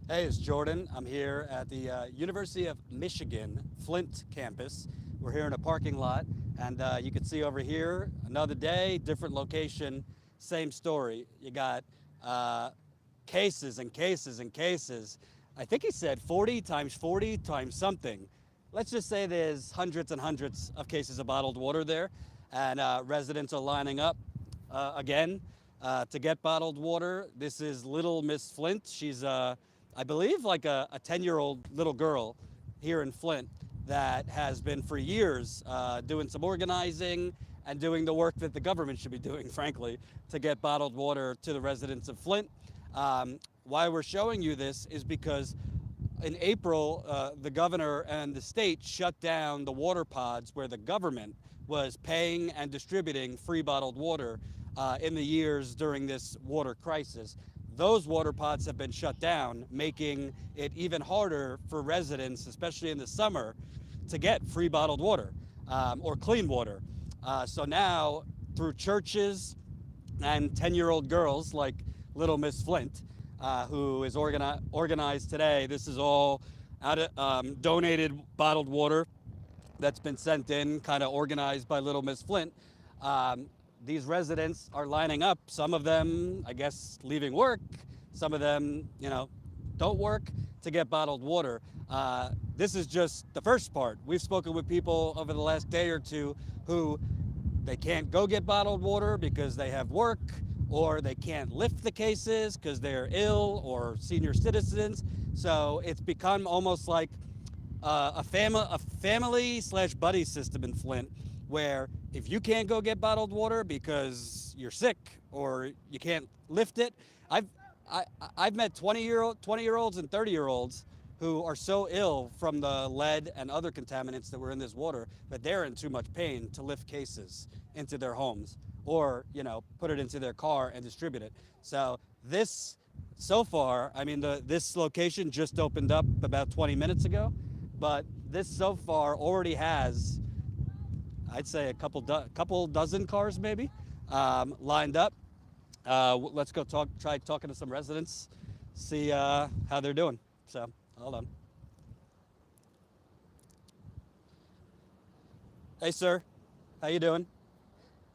Hey, it's Jordan. I'm here at the University of Michigan, Flint campus. We're here in a parking lot, and you can see over here another day, different location, same story. You got uh, cases and cases and cases. I think he said 40 times something. Let's just say there's hundreds and hundreds of cases of bottled water there, and residents are lining up again to get bottled water. This is little Miss Flint. She's I believe like a 10-year-old little girl here in Flint that has been for years doing some organizing and doing the work that the government should be doing, frankly, to get bottled water to the residents of Flint. Why we're showing you this is because in April, the governor and the state shut down the water pods where the government was paying and distributing free bottled water in the years during this water crisis. Those water pods have been shut down, making it even harder for residents, especially in the summer, to get free bottled water or clean water. So now, through churches and 10-year-old girls like little Miss Flint, who is organized today, this is all out of donated bottled water that's been sent in, kind of organized by little Miss Flint. Um, these residents are lining up. Some of them, I guess, leaving work. Some of them, don't work to get bottled water. This is just the first part. We've spoken with people over the last day or two who they can't go get bottled water because they have work, or they can't lift the cases because they're ill or senior citizens. So it's become almost like a family slash buddy system in Flint, where if you can't go get bottled water because you're sick or you can't lift it, I've I, I've met 20-year-olds and 30-year-olds who are so ill from the lead and other contaminants that were in this water that they're in too much pain to lift cases into their homes or put it into their car and distribute it. So this so far, I mean, this location just opened up about 20 minutes ago, but this so far already has, I'd say, a couple dozen cars maybe lined up. Let's go try talking to some residents, see how they're doing. So hold on. Hey, sir, how you doing?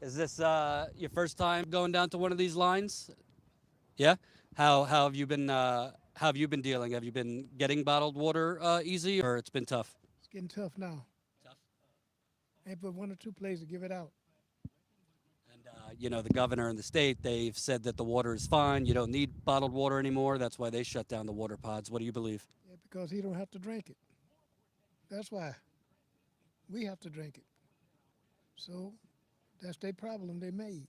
Is this your first time going down to one of these lines? Yeah. How have you been? How have you been dealing? Have you been getting bottled water easy, or it's been tough? It's getting tough now. Tough. Ain't but one or two places to give it out. And the governor and the state, they've said that the water is fine. You don't need bottled water anymore. That's why they shut down the water pods. What do you believe? Yeah, because he don't have to drink it. That's why we have to drink it. So that's their problem they made.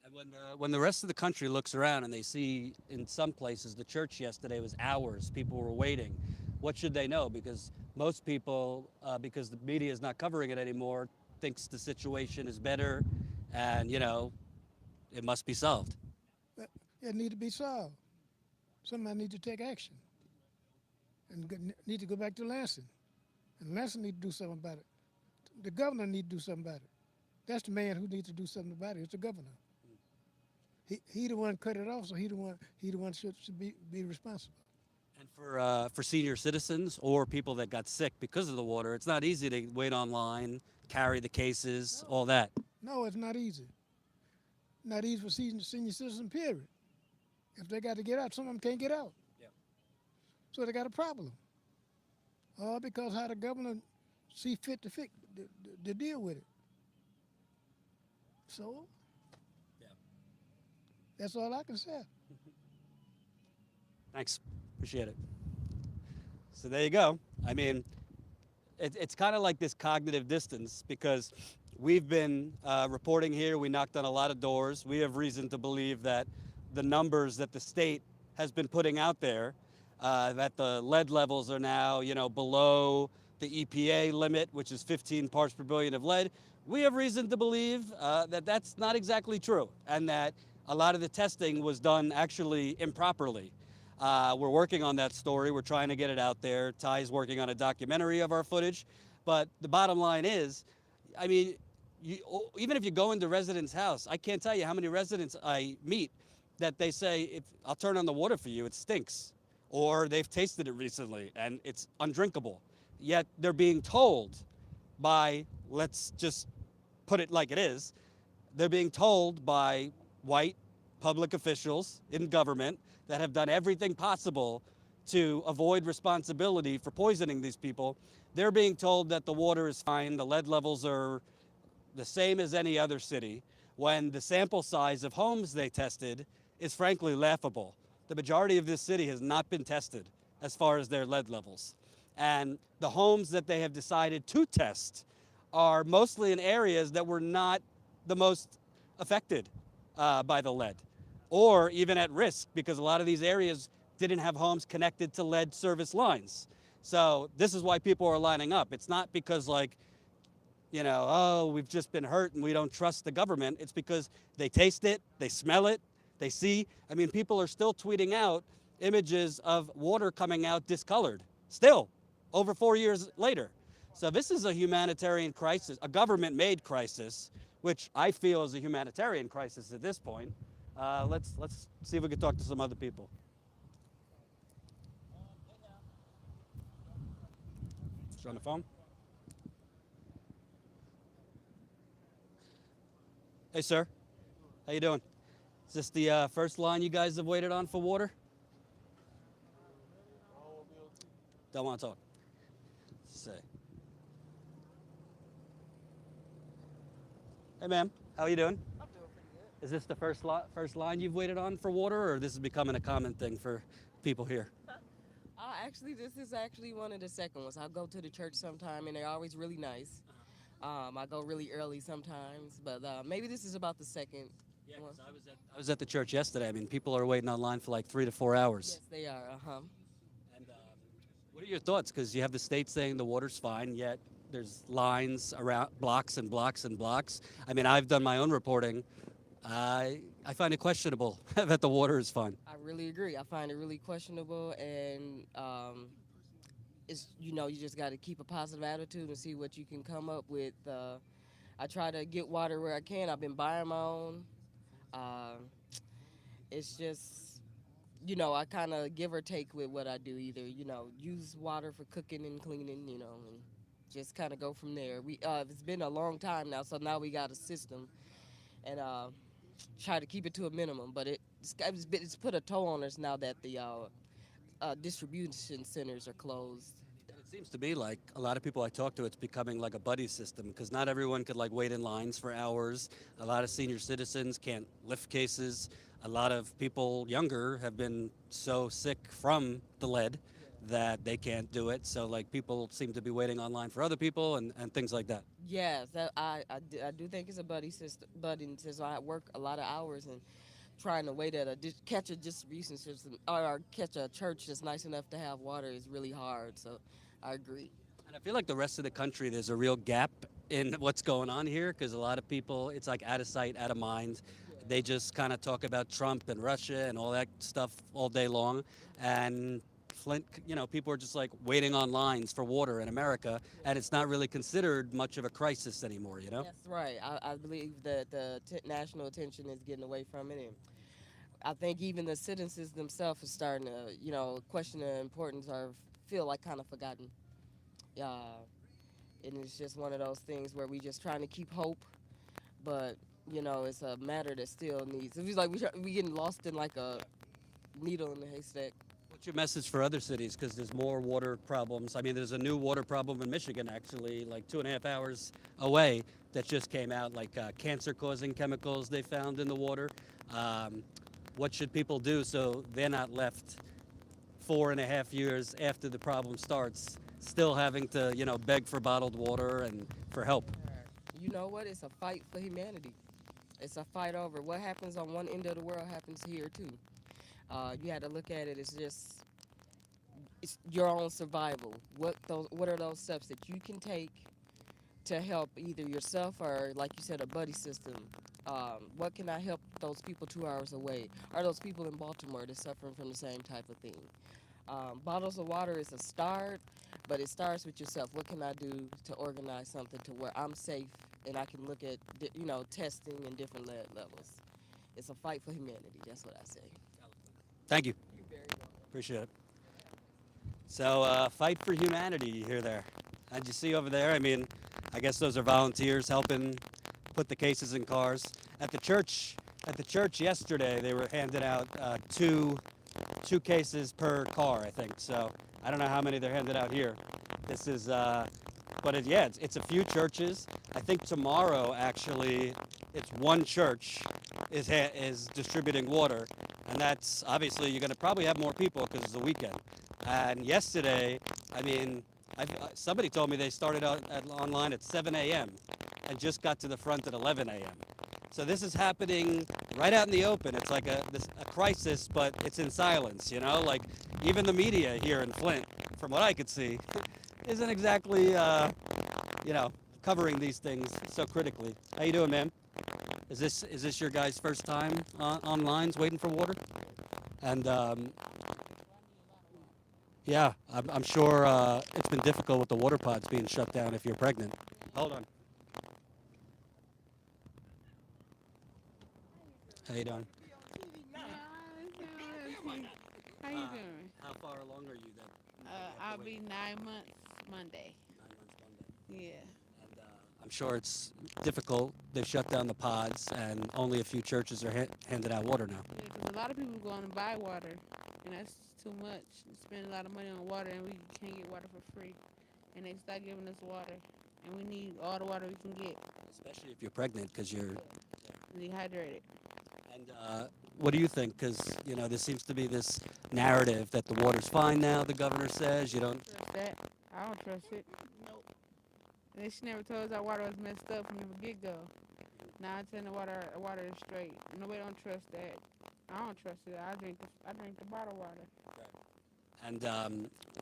And when the rest of the country looks around and they see in some places the church yesterday was hours, people were waiting. What should they know? Because most people, because the media is not covering it anymore, thinks the situation is better, and it must be solved. But it need to be solved. Somebody need to take action and need to go back to Lansing. And Lansing need to do something about it. The governor need to do something about it. That's the man who needs to do something about it. It's the governor. He the one cut it off, so he the one should be responsible. And for senior citizens or people that got sick because of the water, it's not easy to wait online, carry the cases, all that. No, it's not easy. Not easy for senior citizen. Period. If they got to get out, some of them can't get out. Yep. So they got a problem. All because how the governor see fit to deal with it. So Yeah. that's all I can say. Thanks. Appreciate it. So there you go. I mean, it's kind of like this cognitive distance because we've been reporting here. We knocked on a lot of doors. We have reason to believe that the numbers that the state has been putting out there, that the lead levels are now, below the EPA limit, which is 15 parts per billion of lead. We have reason to believe that that's not exactly true, and that a lot of the testing was done actually improperly. We're working on that story. We're trying to get it out there. Ty's working on a documentary of our footage. But the bottom line is, I mean, even if you go into a resident's house, I can't tell you how many residents I meet that they say, if I'll turn on the water for you, it stinks. or they've tasted it recently and it's undrinkable. Yet they're being told by, let's just put it like it is, they're being told by white public officials in government that have done everything possible to avoid responsibility for poisoning these people. They're being told that the water is fine, the lead levels are the same as any other city, when the sample size of homes they tested is frankly laughable. The majority of this city has not been tested as far as their lead levels. And the homes that they have decided to test are mostly in areas that were not the most affected by the lead, or even at risk, because a lot of these areas didn't have homes connected to lead service lines. So this is why people are lining up. It's not because like, oh, we've just been hurt and we don't trust the government. It's because they taste it, they smell it, they see. I mean, people are still tweeting out images of water coming out discolored, still, over 4 years later. So this is a humanitarian crisis, a government-made crisis, which I feel is a humanitarian crisis at this point. Let's see if we can talk to some other people. Is she on the phone? Hey, sir. How you doing? Is this the first line you guys have waited on for water? Don't want to talk. Let's see. Hey, ma'am. How are you doing? I'm doing pretty good. Is this the first line you've waited on for water, or this is becoming a common thing for people here? Actually, this is actually one of the second ones. I'll go to the church sometime, and they're always really nice. I go really early sometimes, but maybe this is about the second Yeah, one. because I was at the church yesterday. I mean, people are waiting online for like 3 to 4 hours. Yes, they are. And what are your thoughts? Because you have the state saying the water's fine, yet there's lines around blocks and blocks and blocks. I mean, I've done my own reporting. I find it questionable that the water is fine. I really agree. I find it really questionable, and it's you just got to keep a positive attitude and see what you can come up with. I try to get water where I can. I've been buying my own. Uh, it's just I kind of give or take with what I do. Either use water for cooking and cleaning, and just kind of go from there. It's been a long time now, so now we got a system, and try to keep it to a minimum. But it's put a toll on us now that the distribution centers are closed. It seems to be like a lot of people I talk to, it's becoming like a buddy system because not everyone could like wait in lines for hours. A lot of senior citizens can't lift cases. A lot of people younger have been so sick from the lead that they can't do it. So like people seem to be waiting online for other people and things like that. Yes, I do think it's a budding system. I work a lot of hours and trying to wait at catch a distribution system or catch a church that's nice enough to have water is really hard. So I agree. And I feel like the rest of the country, there's a real gap in what's going on here because a lot of people, it's like out of sight, out of mind. They just kind of talk about Trump and Russia and all that stuff all day long. And Flint, people are just like waiting on lines for water in America, and it's not really considered much of a crisis anymore. That's right. I believe that the national attention is getting away from it. And I think even the citizens themselves are starting to, question the importance or feel like kind of forgotten. Uh, and it's just one of those things where we just trying to keep hope, but it's a matter that still needs. It feels like we getting lost in like a needle in the haystack. What's your message for other cities? Because there's more water problems. I mean, there's a new water problem in Michigan, actually, like 2.5 hours away, that just came out, like cancer-causing chemicals they found in the water. What should people do so they're not left 4.5 years after the problem starts, still having to, beg for bottled water and for help? You know what? It's a fight for humanity. It's a fight over what happens on one end of the world happens here too. You had to look at it as just it's your own survival. What are those steps that you can take to help either yourself or, like you said, a buddy system? What can I help those people 2 hours away, or those people in Baltimore that's suffering from the same type of thing? Bottles of water is a start, but it starts with yourself. What can I do to organize something to where I'm safe and I can look at testing and different levels? It's a fight for humanity. That's what I say. Thank you. You're very welcome. Appreciate it. So, fight for humanity, you hear there. And you see over there, I mean, I guess those are volunteers helping put the cases in cars. At the church yesterday, they were handing out two cases per car, I think. So I don't know how many they're handing out here. This is, but it's a few churches. I think tomorrow, actually, it's one church is distributing water, and that's obviously you're going to probably have more people because it's a weekend. And yesterday, I mean, somebody told me they started out online at 7 a.m. and just got to the front at 11 a.m. So this is happening right out in the open. It's like a crisis, but it's in silence, you know? Like, even the media here in Flint, from what I could see, isn't exactly, covering these things so critically. How you doing, man? Is this your guys' first time on lines waiting for water? And yeah, I'm sure it's been difficult with the water pods being shut down if you're pregnant. Hold on. How you doing? How you doing? How far along are you then? I'll be 9 months Monday. 9 months Monday. Yeah. And I'm sure it's difficult. They've shut down the pods, and only a few churches are handing out water now. Yeah, 'cause a lot of people going to buy water, and that's too much. We spend a lot of money on water, and we can't get water for free. And they start giving us water, and we need all the water we can get. Especially if you're pregnant, because you're Dehydrated. And what do you think? Because, there seems to be this narrative that the water's fine now, the governor says. You don't. Trust that? I don't trust it. Nope. And she never told us our water was messed up from the get-go. Now I'm telling the water is straight. Nobody don't trust that. I don't trust it. I drink the bottled water. And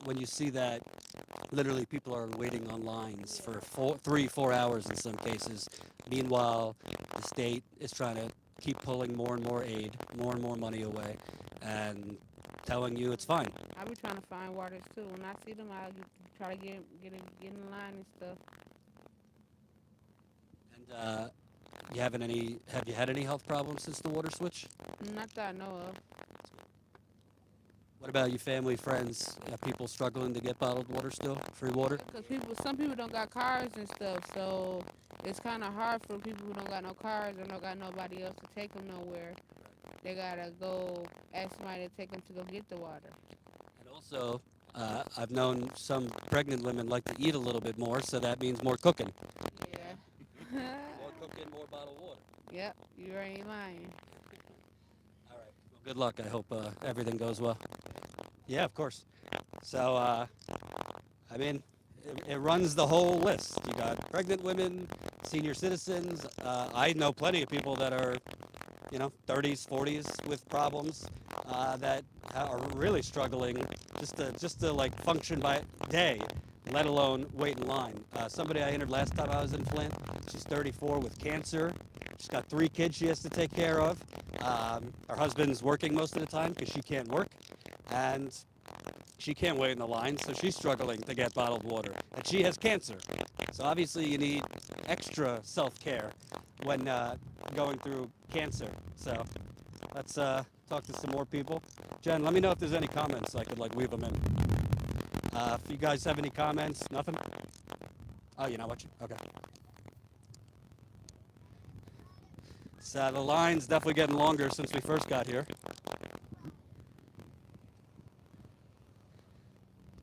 when you see that, literally people are waiting on lines for 3-4 hours in some cases. Meanwhile, the state is trying to keep pulling more and more aid, more and more money away, and telling you it's fine. I be trying to find waters too. When I see them, I try to get in line and stuff. And have you had any health problems since the water switch? Not that I know of. What about your family, friends? Have people struggling to get bottled water still? Free water? Because some people don't got cars and stuff, so it's kind of hard for people who don't got no cars or don't got nobody else to take them nowhere. They gotta go ask somebody to take them to go get the water. And also, I've known some pregnant women like to eat a little bit more, so that means more cooking. Yeah. More cooking, more bottled water. Yep, you ain't lying. All right. Well, good luck. I hope everything goes well. Yeah, of course. So, it runs the whole list. You got pregnant women, senior citizens. I know plenty of people that are, 30s, 40s with problems that are really struggling just to like function by day, let alone wait in line. Somebody I entered last time I was in Flint, she's 34 with cancer. She's got 3 kids she has to take care of. Her husband's working most of the time because she can't work. And she can't wait in the line, so she's struggling to get bottled water. And she has cancer. So obviously you need extra self-care when going through cancer. So let's talk to some more people. Jen, let me know if there's any comments I could weave them in. If you guys have any comments, nothing? Oh, you're not watching? Okay. So the line's definitely getting longer since we first got here.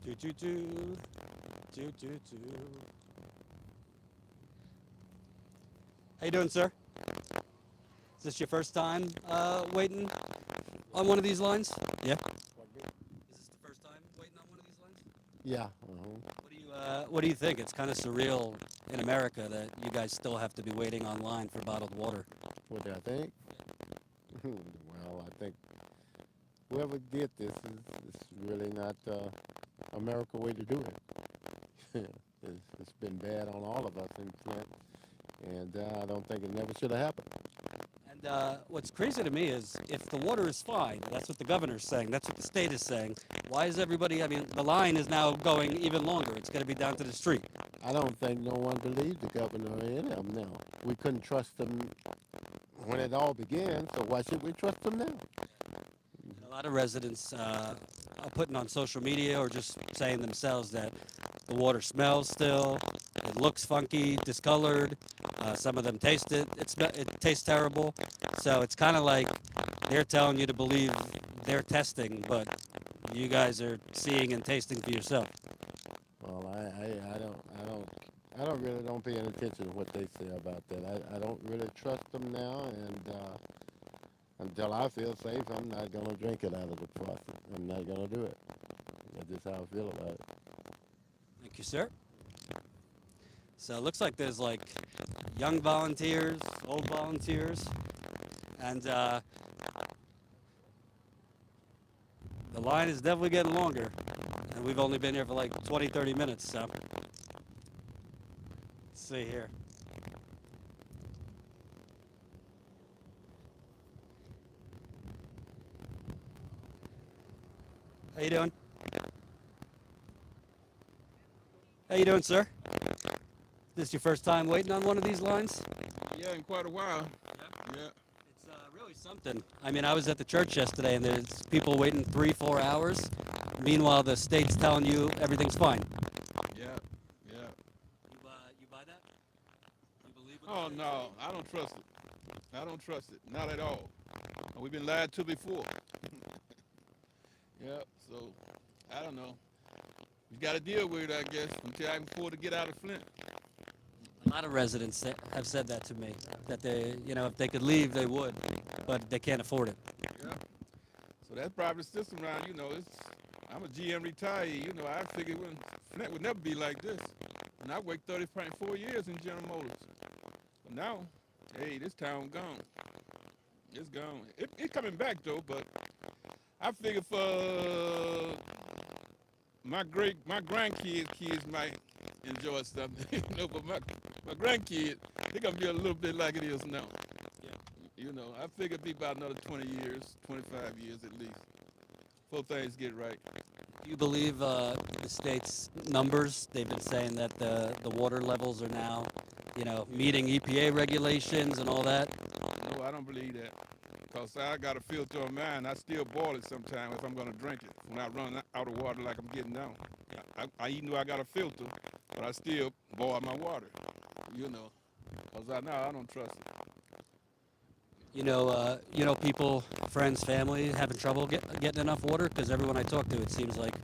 How you doing, sir? Is this your first time waiting on one of these lines? Yeah. Is this the first time waiting on one of these lines? Yeah. What do you think? It's kind of surreal in America that you guys still have to be waiting online for bottled water. What do I think? Well, I think whoever did this is really not America way to do it. It's been bad on all of us in Flint, and I don't think it never should have happened. And what's crazy to me is if the water is fine, that's what the governor's saying, that's what the state is saying, why is everybody, the line is now going even longer. It's going to be down to the street. I don't think no one believed the governor or any of them now. We couldn't trust them when it all began, so why should we trust them now? A lot of residents are putting on social media or just saying themselves that the water smells still, it looks funky, discolored. Some of them taste it. It tastes terrible. So it's kind of like they're telling you to believe their testing, but you guys are seeing and tasting for yourself. Well, I don't really don't pay any attention to what they say about that. I don't really trust them now, and until I feel safe, I'm not gonna drink it out of the faucet. I'm not gonna do it. That's just how I feel about it. Thank you, sir. So it looks like there's like young volunteers, old volunteers, and the line is definitely getting longer. And we've only been here for like 20, 30 minutes, so let's see here. How you doing? How you doing, sir? This your first time waiting on one of these lines? Yeah, in quite a while. Yeah. It's really something. I mean, I was at the church yesterday, and there's people waiting 3-4 hours. Meanwhile, the state's telling you everything's fine. Yeah. Yeah. You buy that? You believe what Oh the state's no, saying? I don't trust it. I don't trust it. Not at all. We've been lied to before. Yeah. So I don't know. You got to deal with it, I guess, until I can afford to get out of Flint. A lot of residents have said that to me, that they, if they could leave, they would, but they can't afford it. Yeah. So that's probably the system around. I'm a GM retiree. I figured Flint would never be like this. And I worked 34 years in General Motors. But now, hey, this town gone. It's gone. It's coming back though, but I figure for my grandkids might enjoy something. But my grandkids, they're gonna be a little bit like it is now. Yeah. I figure it'd be about another 20 years, 25 years at least, before things get right. Do you believe the state's numbers? They've been saying that the water levels are now, meeting EPA regulations and all that. No, I don't believe that. Because I got a filter on mine. I still boil it sometimes if I'm going to drink it. When I run out of water like I'm getting now. I even though I got a filter, but I still boil my water. Because I don't trust it. People, friends, family having trouble getting enough water because everyone I talk to, it seems like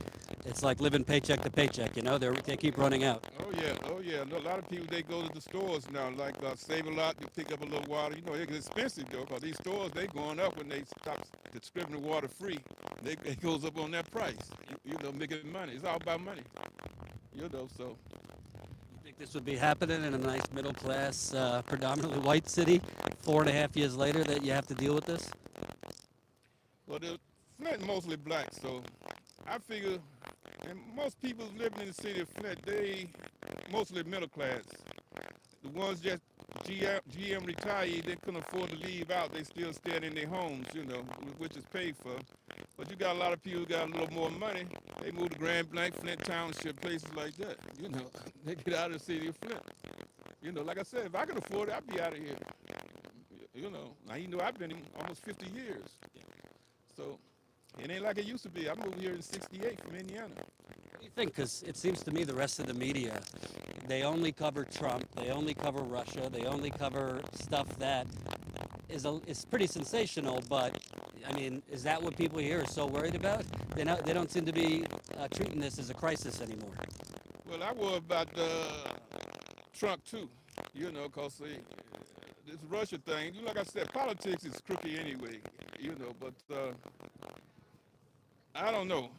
it's like living paycheck to paycheck. They keep running out. Oh yeah. A lot of people, they go to the stores now, like Save a Lot, to pick up a little water. It's expensive though, because these stores, they going up when they stop distributing water free. It goes up on that price. Making money. It's all about money. So. You think this would be happening in a nice middle class, predominantly white city 4.5 years later that you have to deal with this? Well, Flint mostly black, so I figure, and most people living in the city of Flint, they mostly middle class. The ones just GM retirees, they couldn't afford to leave out. They still staying in their homes, which is paid for. But you got a lot of people who got a little more money. They move to Grand Blanc, Flint Township, places like that. They get out of the city of Flint. Like I said, if I could afford it, I'd be out of here. Now I've been in almost 50 years. So it ain't like it used to be. I moved here in '68 from Indiana. What do you think? Because it seems to me the rest of the media, they only cover Trump, they only cover Russia, they only cover stuff that is pretty sensational. But I mean, is that what people here are so worried about? They don't seem to be treating this as a crisis anymore. Well, I worry about Trump too. Because this Russia thing, like I said, politics is crooked anyway. But I don't know.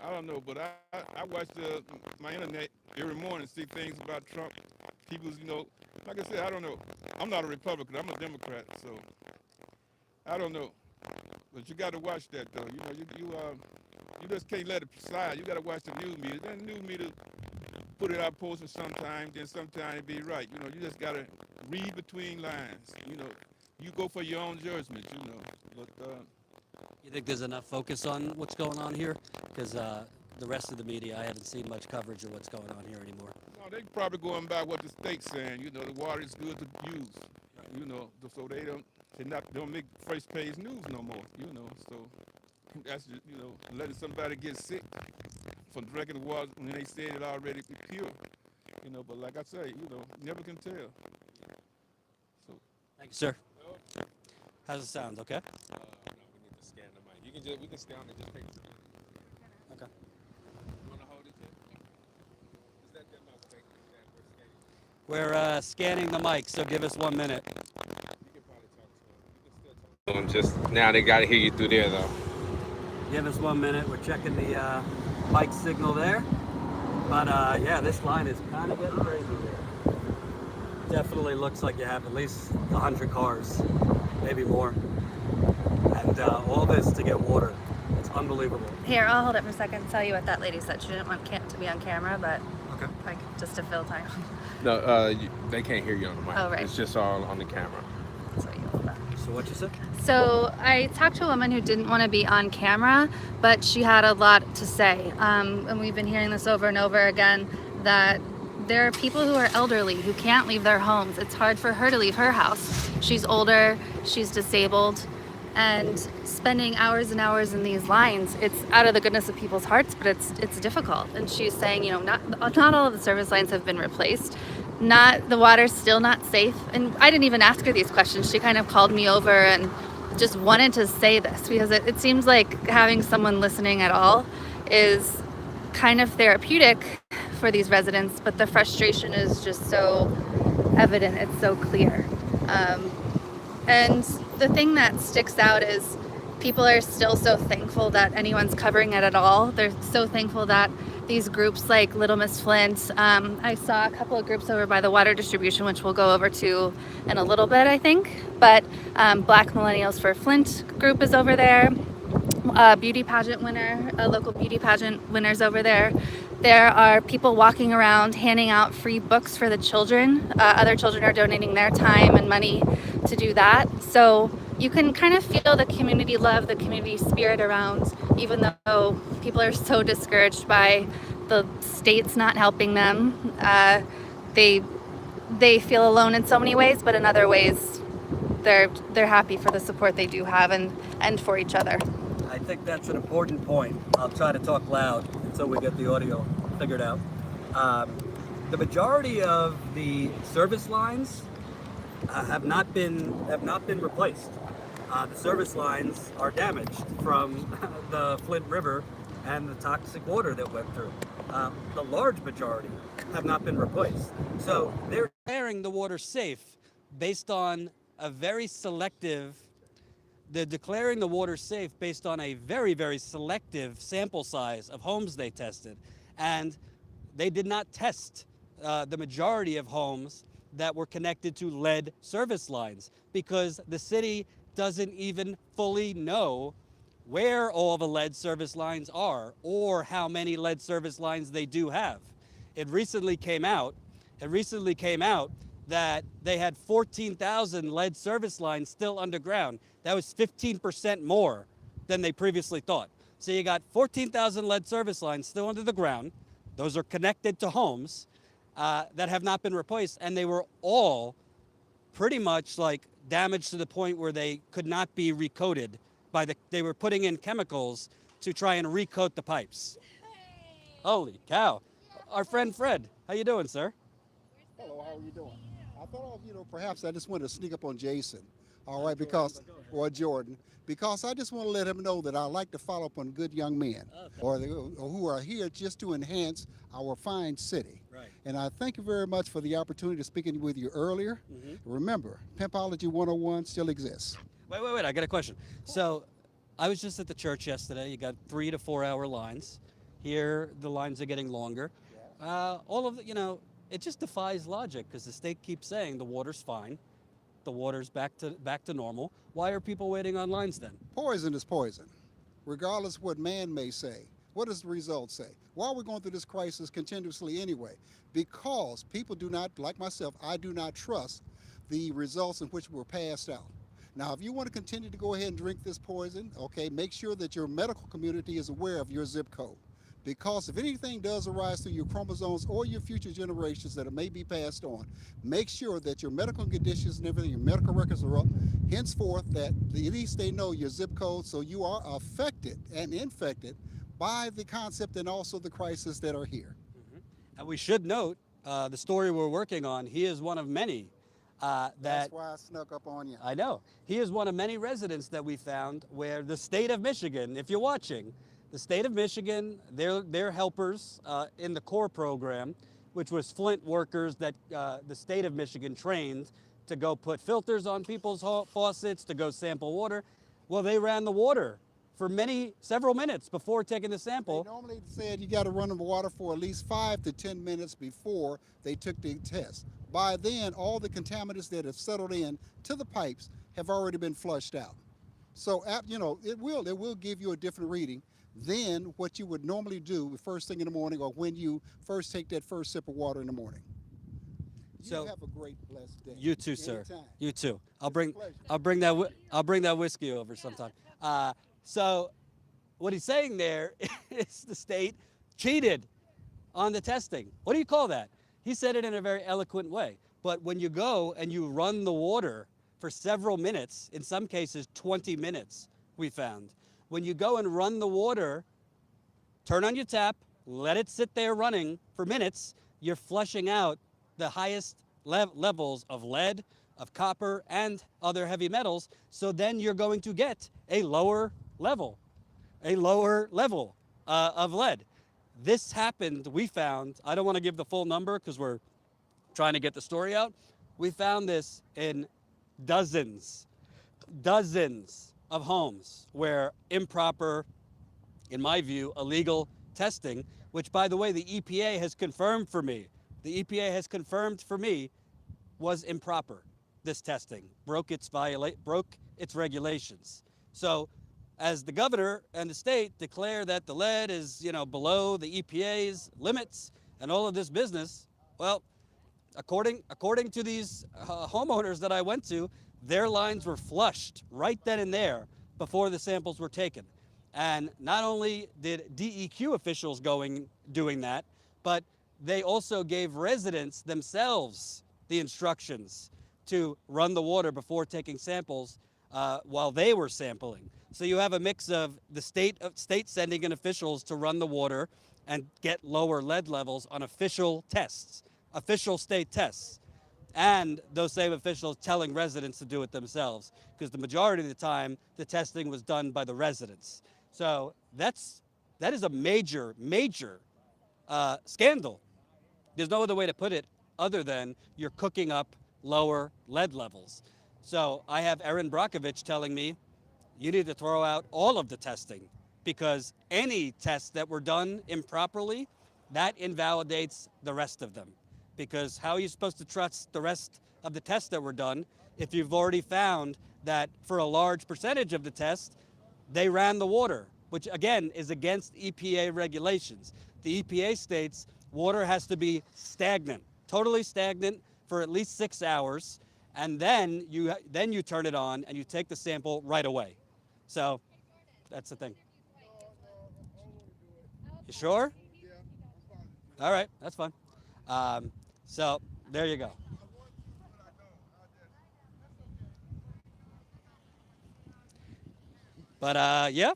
I don't know, but I watch my internet every morning, see things about Trump. People's, like I said, I don't know. I'm not a Republican. I'm a Democrat, so I don't know. But you got to watch that, though. You just can't let it slide. You got to watch the news media. Then the news media put it out posted sometimes, then sometimes it be right. You just got to read between lines. You go for your own judgment, But You think there's enough focus on what's going on here? Because the rest of the media, I haven't seen much coverage of what's going on here anymore. no, they probably going by what the state's saying. The water is good to use. So they don't make first page news no more. So That's just, letting somebody get sick from drinking the water when they said it already pure. But like I say, never can tell. So, Thank you, sir. How's it sound? Okay. No, we need to scan the mic. We can stay on it. Just take it. Okay. You want to hold it too? Is that the mouse that we're scanning? We're scanning the mic, so give us 1 minute. You can probably talk to him. You can still talk to him. Just now they got to hear you through there though. Give us 1 minute. We're checking the mic signal there. But yeah, this line is kind of getting crazy here. Definitely looks like you have at least 100 cars, maybe more. And all this to get water. It's unbelievable. Here, I'll hold it for a second and tell you what that lady said. She didn't want to be on camera, but Okay. like just to fill time. No, they can't hear you on the mic. Oh, right. It's just all on the camera. So you hold that. So what you said? So I talked to a woman who didn't want to be on camera, but she had a lot to say. And we've been hearing this over and over again, that there are people who are elderly who can't leave their homes. It's hard for her to leave her house. She's older, she's disabled, and spending hours and hours in these lines, it's out of the goodness of people's hearts, but it's difficult. And she's saying, not all of the service lines have been replaced. The water's still not safe. And I didn't even ask her these questions. She kind of called me over and just wanted to say this, because it seems like having someone listening at all is kind of therapeutic for these residents, but the frustration is just so evident, it's so clear. And the thing that sticks out is people are still so thankful that anyone's covering it at all. They're so thankful that these groups like Little Miss Flint, I saw a couple of groups over by the water distribution, which we'll go over to in a little bit, I think. But Black Millennials for Flint group is over there. Beauty pageant winner, a local beauty pageant winner's over there. There are people walking around handing out free books for the children. Other children are donating their time and money to do that. So you can kind of feel the community love, the community spirit around, even though people are so discouraged by the state's not helping them. They feel alone in so many ways, but in other ways, they're happy for the support they do have and for each other. I think that's an important point. I'll try to talk loud until we get the audio figured out. The majority of the service lines have not been replaced. The service lines are damaged from the Flint River and the toxic water that went through. The large majority have not been replaced. So they're declaring the water safe based on a very selective. They're declaring the water safe based on a very, very selective sample size of homes they tested. And they did not test the majority of homes that were connected to lead service lines, because the city doesn't even fully know where all the lead service lines are or how many lead service lines they do have. It recently came out that they had 14,000 lead service lines still underground. That was 15% more than they previously thought. So you got 14,000 lead service lines still under the ground. Those are connected to homes that have not been replaced, and they were all pretty much like damaged to the point where they could not be recoated they were putting in chemicals to try and recoat the pipes. Holy cow. Our friend Fred, how you doing, sir? Hello, how are you doing? I thought, perhaps I just wanted to sneak up on Jason, all right, because, or Jordan, because I just want to let him know that I like to follow up on good young men, or who are here just to enhance our fine city. Right. And I thank you very much for the opportunity to speak with you earlier. Remember, Pimpology 101 still exists. Wait, I got a question. So I was just at the church yesterday. You got 3 to 4 hour lines. Here, the lines are getting longer. All of the, it just defies logic, because the state keeps saying the water's fine, the water's back to normal. Why are people waiting on lines then? Poison is poison, regardless of what man may say. What does the results say? Why are we going through this crisis continuously anyway? Because people do not, like myself, I do not trust the results in which were passed out. Now, if you want to continue to go ahead and drink this poison, okay, make sure that your medical community is aware of your zip code. Because if anything does arise through your chromosomes or your future generations that it may be passed on, make sure that your medical conditions and everything, your medical records are up, Henceforth, that at least they know your zip code, so you are affected and infected by the concept and also the crisis that are here. And we should note the story we're working on. He is one of many That's that why I snuck up on you. I know. He is one of many residents that we found where the state of Michigan, if you're watching, the state of Michigan, they're helpers in the core program, which was Flint workers that the state of Michigan trained to go put filters on people's faucets, to go sample water. Well, they ran the water for several minutes before taking the They sample. normally said you got to run the water for at least 5 to 10 minutes before they took the test. By then, all the contaminants that have settled in to the pipes have already been flushed out. So, it will give you a different reading than what you would normally do the first thing in the morning or when you first take that first sip of water in the morning. You So- have a great, blessed day. You too, sir. Anytime. You too. I'll It's a bring pleasure. I'll bring that whiskey over sometime. So what he's saying there is the state cheated on the testing. What do you call that? He said it in a very eloquent way. But when you go and you run the water for several minutes, in some cases 20 minutes, we found. When you go and run the water, turn on your tap, let it sit there running for minutes, you're flushing out the highest levels of lead, of copper, and other heavy metals. So then you're going to get a lower level of lead. This happened, we found, I don't want to give the full number because we're trying to get the story out. We found this in dozens of homes where improper, in my view, illegal testing, which, by the way, the EPA has confirmed for me, was improper. This testing broke its regulations. So, as the governor and the state declare that the lead is, below the EPA's limits and all of this business, well, according to these homeowners that I went to, their lines were flushed right then and there before the samples were taken. And not only did DEQ officials doing that, but they also gave residents themselves the instructions to run the water before taking samples while they were sampling. So you have a mix of the state sending in officials to run the water and get lower lead levels on official state tests, and those same officials telling residents to do it themselves, because the majority of the time the testing was done by the residents. So that is a major scandal. There's no other way to put it other than you're cooking up lower lead levels. So I have Erin Brockovich telling me, you need to throw out all of the testing, because any tests that were done improperly, that invalidates the rest of them. Because how are you supposed to trust the rest of the tests that were done if you've already found that for a large percentage of the tests, they ran the water, which again is against EPA regulations. The EPA states water has to be stagnant, totally stagnant for at least 6 hours, and then you turn it on and you take the sample right away. So that's the thing. You sure? All right, that's fine. So there you go. But yeah,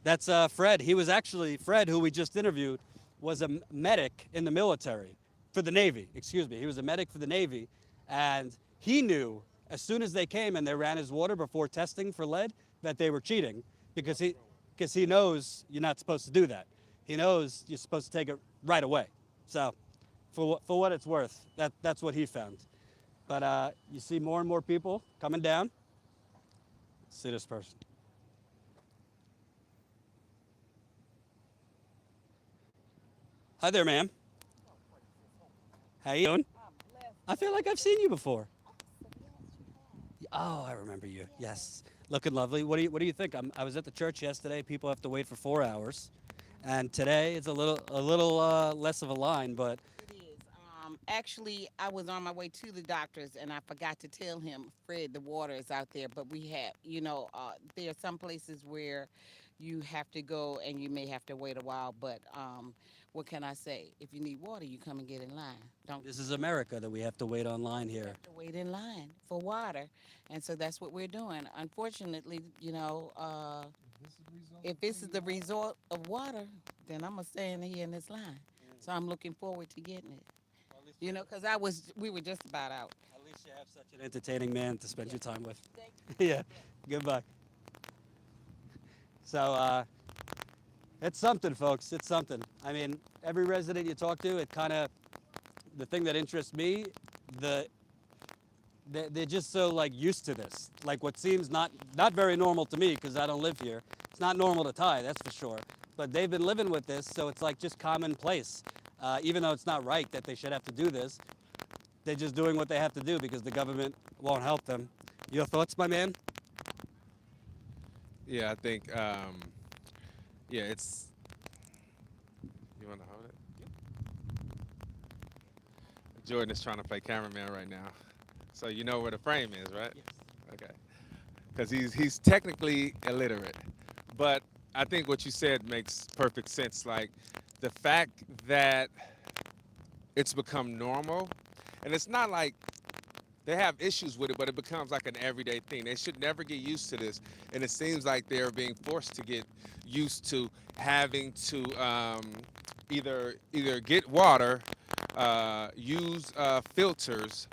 that's Fred. He was actually, Fred, who we just interviewed, was a medic in the military, for the Navy, excuse me. He was a medic for the Navy, and he knew as soon as they came and they ran his water before testing for lead that they were cheating, because he knows you're not supposed to do that. He knows you're supposed to take it right away. So for what it's worth, that's what he found. But you see more and more people coming down. Let's see this person. Hi there, ma'am. How you doing? I feel like I've seen you before. Oh, I remember you. Yes, looking lovely. What do you think? I was at the church yesterday. People have to wait for 4 hours, and today it's a little less of a line, but. It is. Actually, I was on my way to the doctor's, and I forgot to tell him, Fred, the water is out there. But we have, there are some places where you have to go and you may have to wait a while. But what can I say? If you need water, you come and get in line. Don't This is America that we have to wait online you here. have to wait in line for water, and so that's what we're doing. Unfortunately, if this is the result of water, then I'm gonna stand here in this line. So I'm looking forward to getting it. Because we were just about out. At least you have such an entertaining man to spend Yeah. your time with. Thank you. Yeah, goodbye. So it's something, folks. It's something. I mean, every resident you talk to, it kind of, the thing that interests me, they're just so like used to this. Like what seems not very normal to me because I don't live here. It's not normal to tie, that's for sure. But they've been living with this, so it's like just commonplace. Even though it's not right that they should have to do this, they're just doing what they have to do because the government won't help them. Your thoughts, my man? Yeah, I think, yeah, it's. You want to hold it? Jordan is trying to play cameraman right now. So you know where the frame is, right? Yes. Okay. Because he's technically illiterate. But I think what you said makes perfect sense. Like the fact that it's become normal, and it's not like they have issues with it, but it becomes like an everyday thing. They should never get used to this, and it seems like they're being forced to get used to having to either get water, use filters,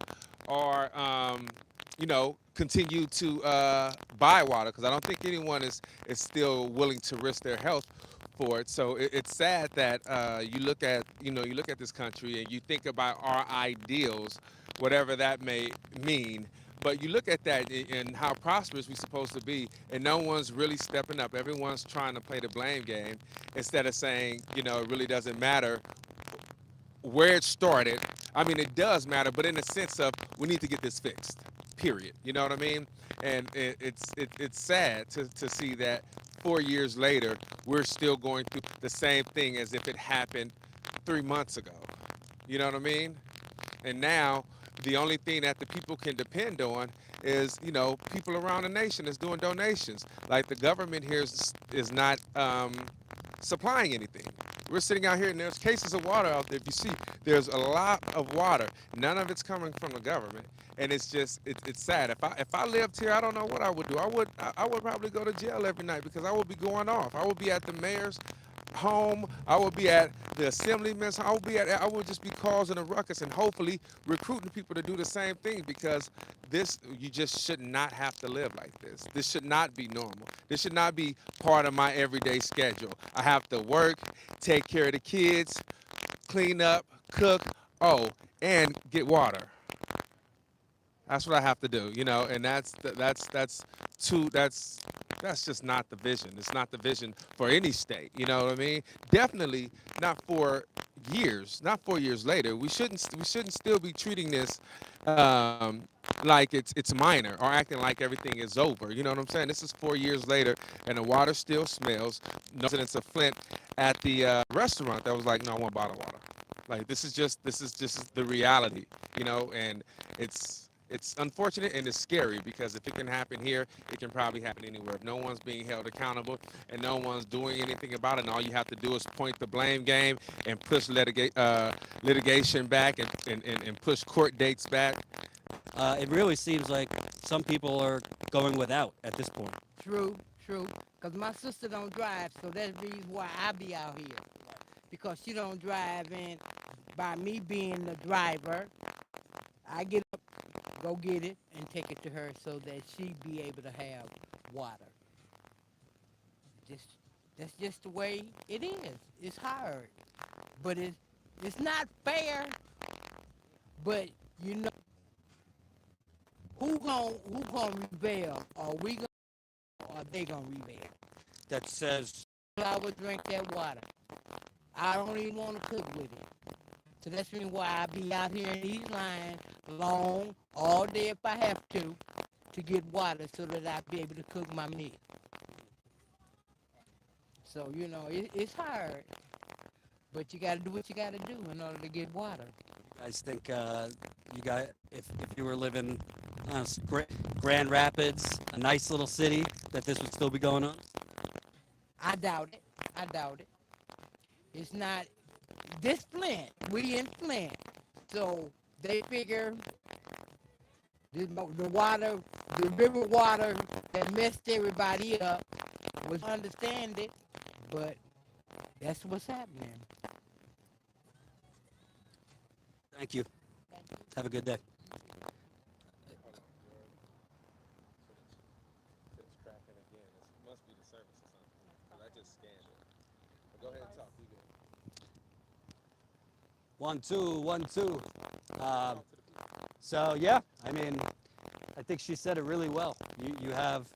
or continue to buy water. Because I don't think anyone is still willing to risk their health for it. So it's sad that you look at this country and you think about our ideals, whatever that may mean. But you look at that and how prosperous we're supposed to be, and no one's really stepping up. Everyone's trying to play the blame game instead of saying, it really doesn't matter where it started. I mean, it does matter, but in the sense of we need to get this fixed, period. You know what I mean? And it's sad to see that 4 years later, we're still going through the same thing as if it happened 3 months ago. You know what I mean? And now the only thing that the people can depend on is, people around the nation is doing donations. Like the government here is not supplying anything. We're sitting out here and there's cases of water out there. If you see, there's a lot of water. None of it's coming from the government. And it's just, it's sad. If I lived here, I don't know what I would do. I would probably go to jail every night because I would be going off. I would be at the mayor's home. I would be at the assemblyman's. I would just be causing a ruckus and hopefully recruiting people to do the same thing, because you just should not have to live like this. This should not be normal. This should not be part of my everyday schedule. I have to work, take care of the kids, clean up, cook, and get water. That's what I have to do, and that's just not the vision. It's not the vision for any state, you know what I mean? Definitely not for years, not 4 years later. We shouldn't still be treating this like it's minor or acting like everything is over. You know what I'm saying? This is 4 years later, and the water still smells. No residents of Flint at the restaurant that was like, no, I want bottled water. Like this is just the reality, and it's unfortunate and it's scary, because if it can happen here, it can probably happen anywhere. If no one's being held accountable and no one's doing anything about it, and all you have to do is point the blame game and push litigation back and push court dates back. It really seems like some people are going without at this point. True. Because my sister don't drive, so that's the reason why I be out here. Because she don't drive, and by me being the driver, I get up, go get it, and take it to her so that she be able to have water. That's just the way it is. It's hard, but it's not fair. But who gonna rebel? Are we gonna, or are they gonna rebel? That says I would drink that water. I don't even want to cook with it. So that's the reason why I be out here in these lines long, all day if I have to get water so that I be able to cook my meal. So, it's hard. But you got to do what you got to do in order to get water. I think if you were living Grand Rapids, a nice little city, that this would still be going on? I doubt it. I doubt it. It's not this Flint. We in Flint. So they figure the water, the river water that messed everybody up was understand it, but that's what's happening. Thank you. Have a good day. It's cracking again. It must be the service or something. 'Cause I just scanned it. But go ahead and talk. We good. 1 2 1 2. Talk to the people. So yeah, I mean, I think she said it really well. You have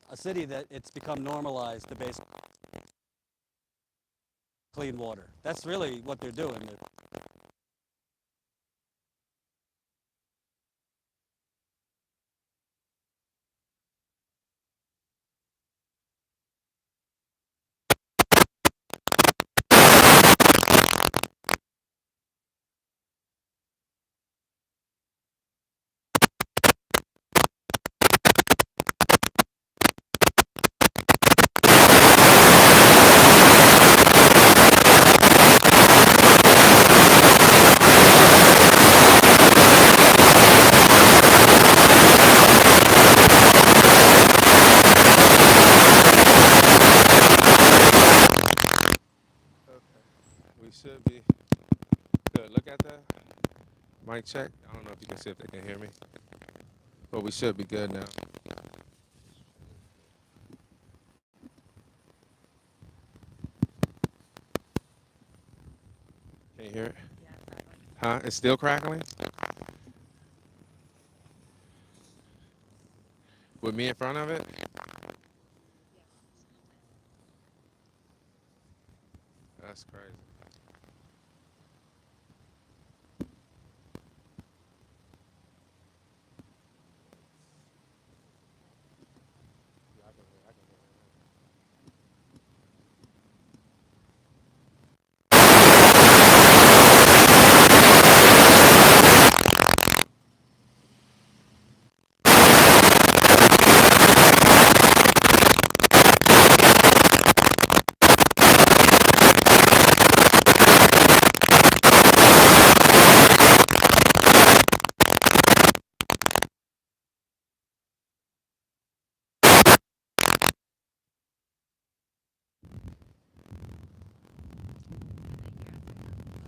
a city that it's become normalized to basically clean water. That's really what they're doing. Okay. We should be good. Look at the mic check. I don't know if you can see if they can hear me. But we should be good now. Can you hear it? Huh? It's still crackling? With me in front of it? That's crazy. Yeah, I can hear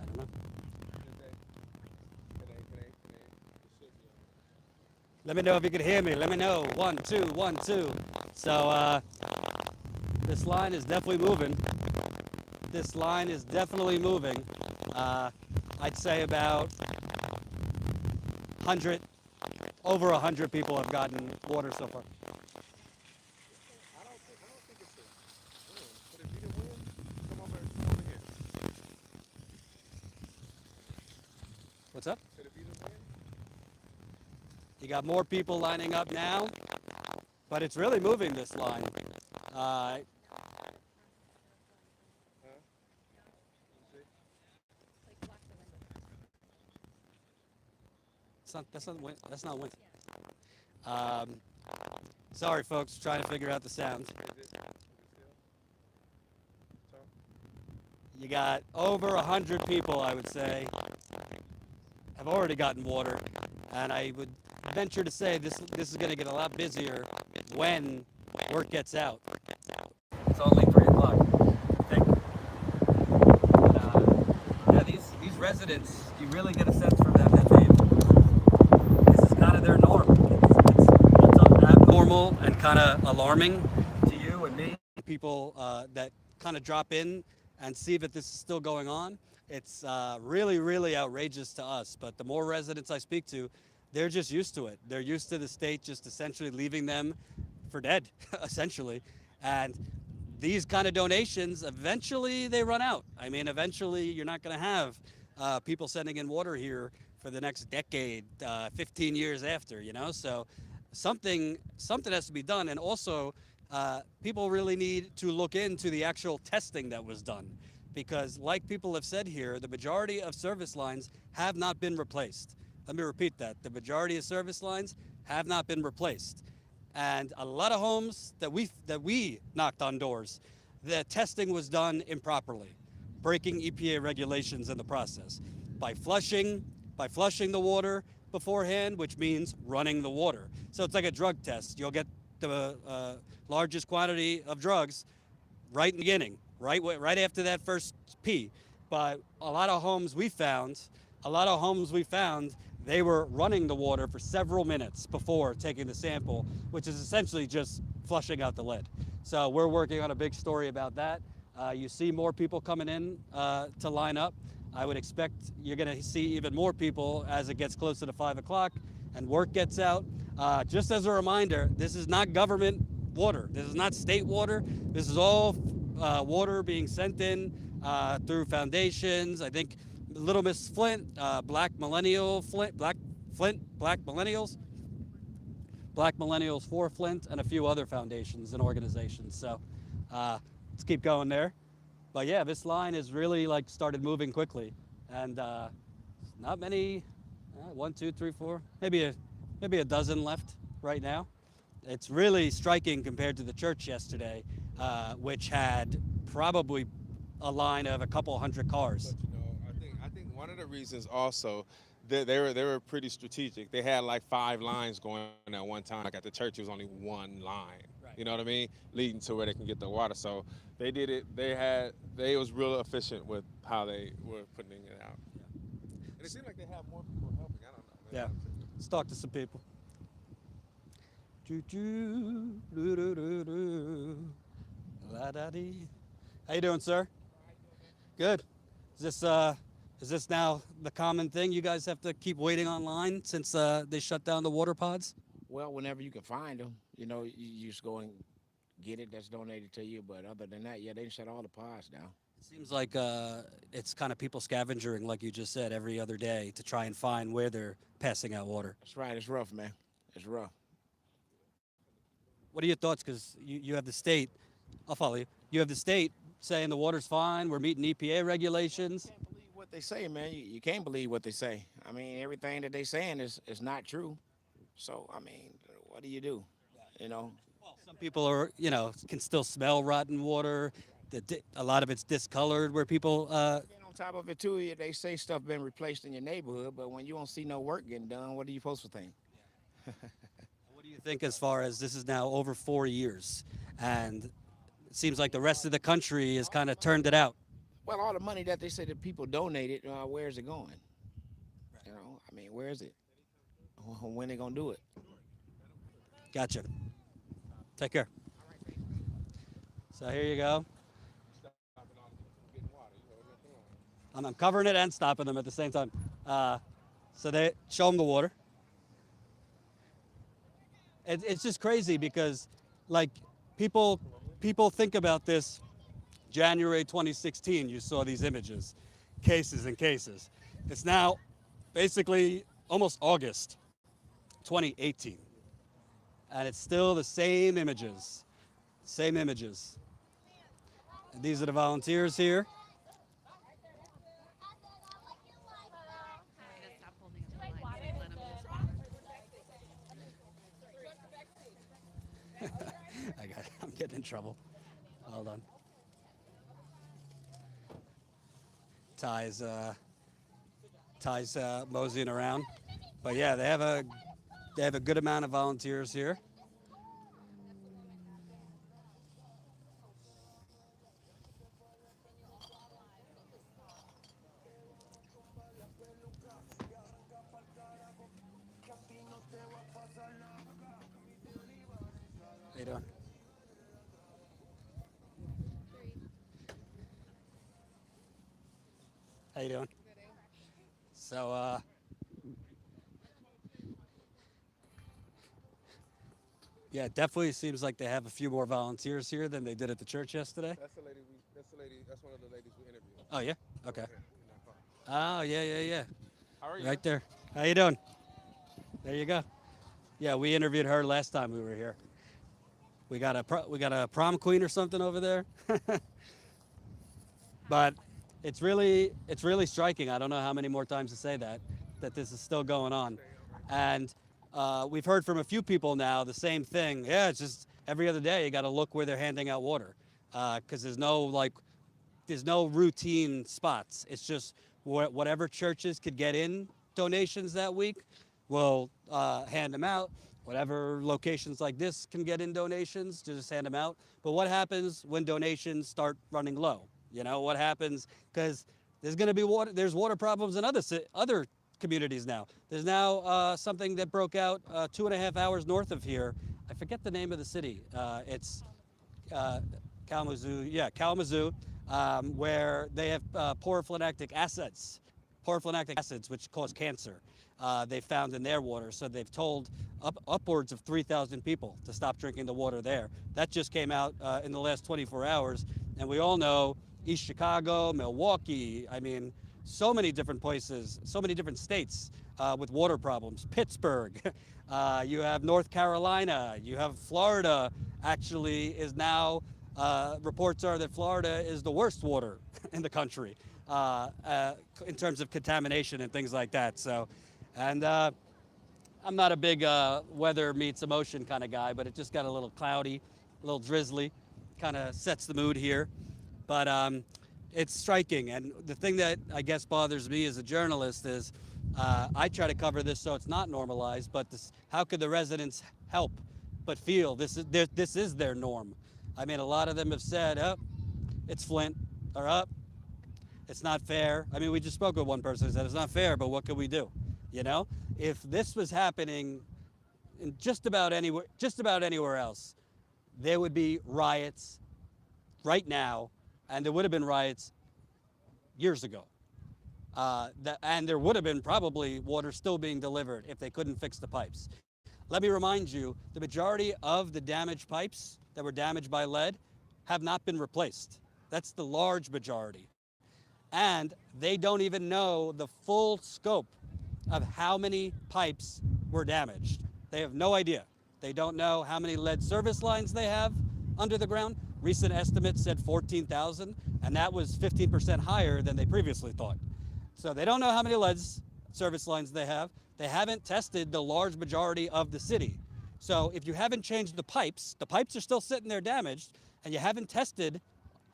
I don't know. Let me know if you can hear me. Let me know. 1 2 1 2. So this line is definitely moving. This line is definitely moving. Uh, I'd say about 100, over 100 people have gotten water so far. But if you didn't win, come over here. What's up? But if you didn't win, You got more people lining up now, but it's really moving this line. That's not winter. Um, sorry, folks, trying to figure out the sound. You got over 100 people, I would say, have already gotten water, and I would venture to say this is going to get a lot busier when word gets out. It's only 3 o'clock. I think. Yeah, these residents, you really get a sense from them that this is kind of their norm. It's abnormal and kind of alarming to you and me. People that kind of drop in and see that this is still going on. It's really, really outrageous to us. But the more residents I speak to, they're just used to it. They're used to the state just essentially leaving them for dead, essentially. And these kind of donations, eventually they run out. I mean, eventually you're not going to have people sending in water here for the next decade, 15 years after, you know? So something has to be done. And also, people really need to look into the actual testing that was done. Because like people have said here, the majority of service lines have not been replaced. Let me repeat that. The majority of service lines have not been replaced. And a lot of homes that we knocked on doors, the testing was done improperly, breaking EPA regulations in the process by flushing the water beforehand, which means running the water. So it's like a drug test. You'll get the largest quantity of drugs right in the beginning, right after that first pee. But a lot of homes we found, they were running the water for several minutes before taking the sample, which is essentially just flushing out the lead. So we're working on a big story about that. You see more people coming in to line up. I would expect you're going to see even more people as it gets closer to 5 o'clock and work gets out. Just as a reminder, this is not government water. This is not state water. This is all water being sent in through foundations. I think Little Miss Flint, Black Millennials for Flint, and a few other foundations and organizations. So let's keep going there. But yeah, this line has really like started moving quickly, and not many. 1, 2, 3, 4, maybe a dozen left right now. It's really striking compared to the church yesterday, which had probably a line of a couple hundred cars. But I think one of the reasons also they were pretty strategic. They had like 5 lines going at one time. Like at the church, it was only one line. Right. You know what I mean? Leading to where they can get the water. So they did it. They was real efficient with how they were putting it out. And it seemed like they had more people helping. I don't know. Yeah. Let's talk to some people. How you doing, sir? Good. Is this now the common thing? You guys have to keep waiting online since they shut down the water pods? Well, whenever you can find them, you just go and get it that's donated to you. But other than that, yeah, they shut all the pods down. It seems like it's kind of people scavenging, like you just said, every other day to try and find where they're passing out water. That's right. It's rough, man. It's rough. What are your thoughts? Because you have the state, I'll follow you. You have the state saying the water's fine, we're meeting EPA regulations. You can't believe what they say, man. You can't believe what they say. I mean, everything that they saying is not true. So, I mean, what do you do? Well, some people are, can still smell rotten water. A lot of it's discolored where people. And on top of it, too, they say stuff been replaced in your neighborhood, but when you don't see no work getting done, what are you supposed to think? What do you think as far as this is now over 4 years, and it seems like the rest of the country has kind of turned it out? Well, all the money that they say that people donated, where is it going? I mean, where is it? When they gonna do it? Gotcha. Take care. So here you go. I'm covering it and stopping them at the same time. So they show them the water. It's just crazy because, like, people think about this. January 2016, you saw these images, cases and cases. It's now basically almost August 2018, and it's still the same images, And these are the volunteers here. I'm getting in trouble. Hold on. Ty's moseying around, but yeah, they have a good amount of volunteers here. How you doing? How you doing? So, yeah, it definitely seems like they have a few more volunteers here than they did at the church yesterday. That's one of the ladies we interviewed. Oh, yeah? Okay. Oh, yeah. How are you? Right there. How you doing? There you go. Yeah, we interviewed her last time we were here. We got a prom queen or something over there. But it's really striking. I don't know how many more times to say that this is still going on. And we've heard from a few people now the same thing. Yeah, it's just every other day you got to look where they're handing out water because there's no routine spots. It's just whatever churches could get in donations that week, we'll hand them out. Whatever locations like this can get in donations, just hand them out. But what happens when donations start running low? You know, what happens? Because there's going to be water. There's water problems in other communities now. There's now something that broke out 2.5 hours north of here. I forget the name of the city. It's Kalamazoo, yeah, Kalamazoo, where they have porphyrophylactic acids, which cause cancer. They found in their water, so they've told upwards of 3,000 people to stop drinking the water there. That just came out in the last 24 hours, and we all know East Chicago, Milwaukee, I mean, so many different places, so many different states with water problems. Pittsburgh, you have North Carolina, you have Florida actually is now, reports are that Florida is the worst water in the country in terms of contamination and things like that. So, and I'm not a big weather meets emotion kind of guy, but it just got a little cloudy, a little drizzly, kind of sets the mood here. But it's striking. And the thing that I guess bothers me as a journalist is I try to cover this so it's not normalized, but how could the residents help but feel this is their norm? I mean, a lot of them have said, oh, it's Flint, or up, it's not fair. I mean, we just spoke with one person who said it's not fair, but what can we do? You know, if this was happening in just about anywhere else, there would be riots right now, and there would have been riots years ago. And there would have been probably water still being delivered if they couldn't fix the pipes. Let me remind you, the majority of the damaged pipes that were damaged by lead have not been replaced. That's the large majority. And they don't even know the full scope of how many pipes were damaged. They have no idea. They don't know how many lead service lines they have under the ground. Recent estimates said 14,000, and that was 15% higher than they previously thought. So they don't know how many lead service lines they have. They haven't tested the large majority of the city. So if you haven't changed the pipes are still sitting there damaged, and you haven't tested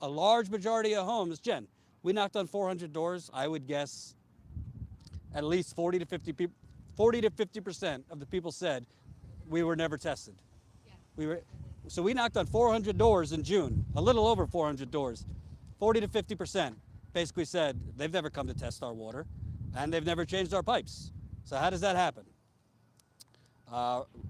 a large majority of homes. Jen, we knocked on 400 doors. I would guess at least 40 to 50% of the people said we were never tested. Yeah. So we knocked on 400 doors in June, a little over 400 doors. 40 to 50% basically said they've never come to test our water, and they've never changed our pipes. So how does that happen?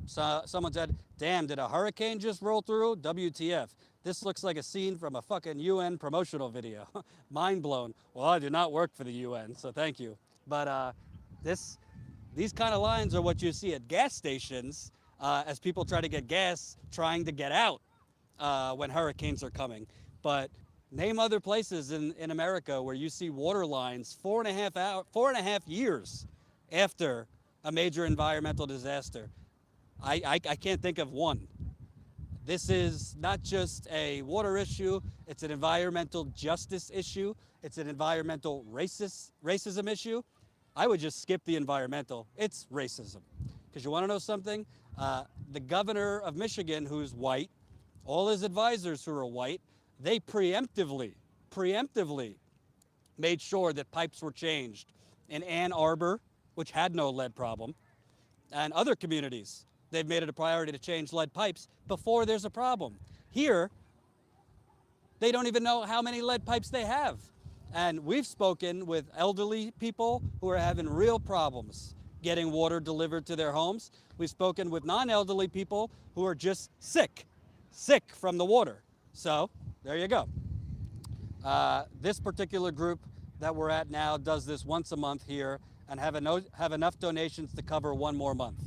Someone said, damn, did a hurricane just roll through? WTF. This looks like a scene from a fucking UN promotional video. Mind blown. Well, I do not work for the UN, so thank you. But these kind of lines are what you see at gas stations as people try to get gas, trying to get out when hurricanes are coming. But name other places in America where you see water lines 4.5 years after a major environmental disaster. I can't think of one. This is not just a water issue, it's an environmental justice issue, it's an environmental racism issue. I would just skip the environmental, it's racism. Because you want to know something? The governor of Michigan, who's white, all his advisors who are white, they preemptively made sure that pipes were changed in Ann Arbor, which had no lead problem, and other communities. They've made it a priority to change lead pipes before there's a problem. Here, they don't even know how many lead pipes they have. And we've spoken with elderly people who are having real problems getting water delivered to their homes. We've spoken with non-elderly people who are just sick from the water. So there you go. This particular group that we're at now does this once a month here and have enough donations to cover one more month.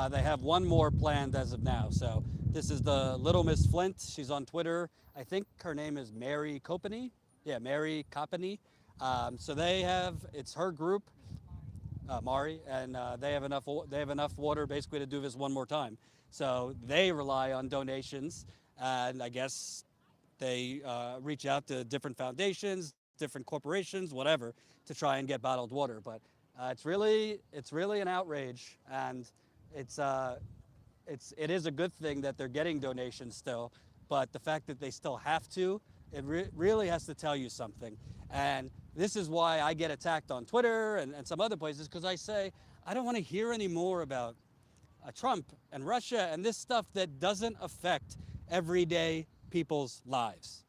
They have one more planned as of now. So this is the Little Miss Flint. She's on Twitter. I think her name is Mary Copany. Yeah, Mary Copany. So it's her group, Mari, and they have enough water basically to do this one more time. So they rely on donations, and I guess they reach out to different foundations, different corporations, whatever, to try and get bottled water. But it's really an outrage, and it is a good thing that they're getting donations still, but the fact that they still have to, it really has to tell you something. And this is why I get attacked on Twitter and some other places, because I say, I don't want to hear any more about Trump and Russia and this stuff that doesn't affect everyday people's lives.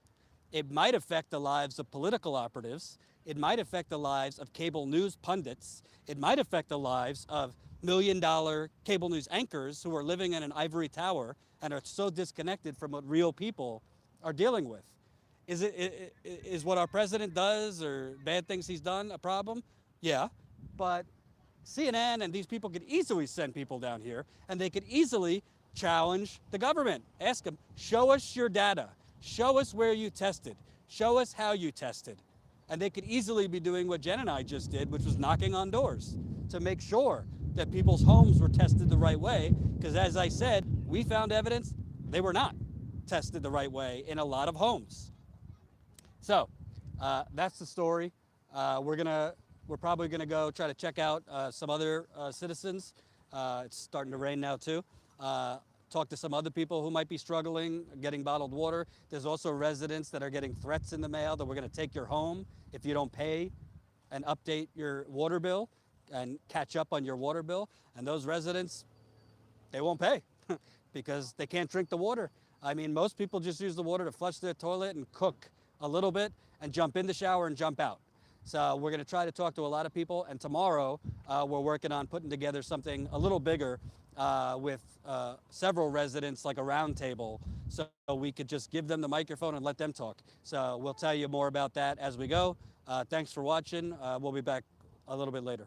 It might affect the lives of political operatives. It might affect the lives of cable news pundits. It might affect the lives of $1 million cable news anchors who are living in an ivory tower and are so disconnected from what real people are dealing with. Is what our president does or bad things he's done a problem? Yeah, but CNN and these people could easily send people down here and they could easily challenge the government. Ask them, show us your data. Show us where you tested. Show us how you tested. And they could easily be doing what Jen and I just did, which was knocking on doors to make sure that people's homes were tested the right way. Because as I said, we found evidence they were not tested the right way in a lot of homes. So that's the story. We're probably gonna go try to check out some other citizens. It's starting to rain now too. Talk to some other people who might be struggling getting bottled water. There's also residents that are getting threats in the mail that we're gonna take your home if you don't pay and update your water bill and catch up on your water bill. And those residents, they won't pay because they can't drink the water. I mean, most people just use the water to flush their toilet and cook a little bit and jump in the shower and jump out. So we're gonna try to talk to a lot of people, and tomorrow we're working on putting together something a little bigger with several residents, like a round table, so we could just give them the microphone and let them talk. So we'll tell you more about that as we go. Thanks for watching. We'll be back a little bit later.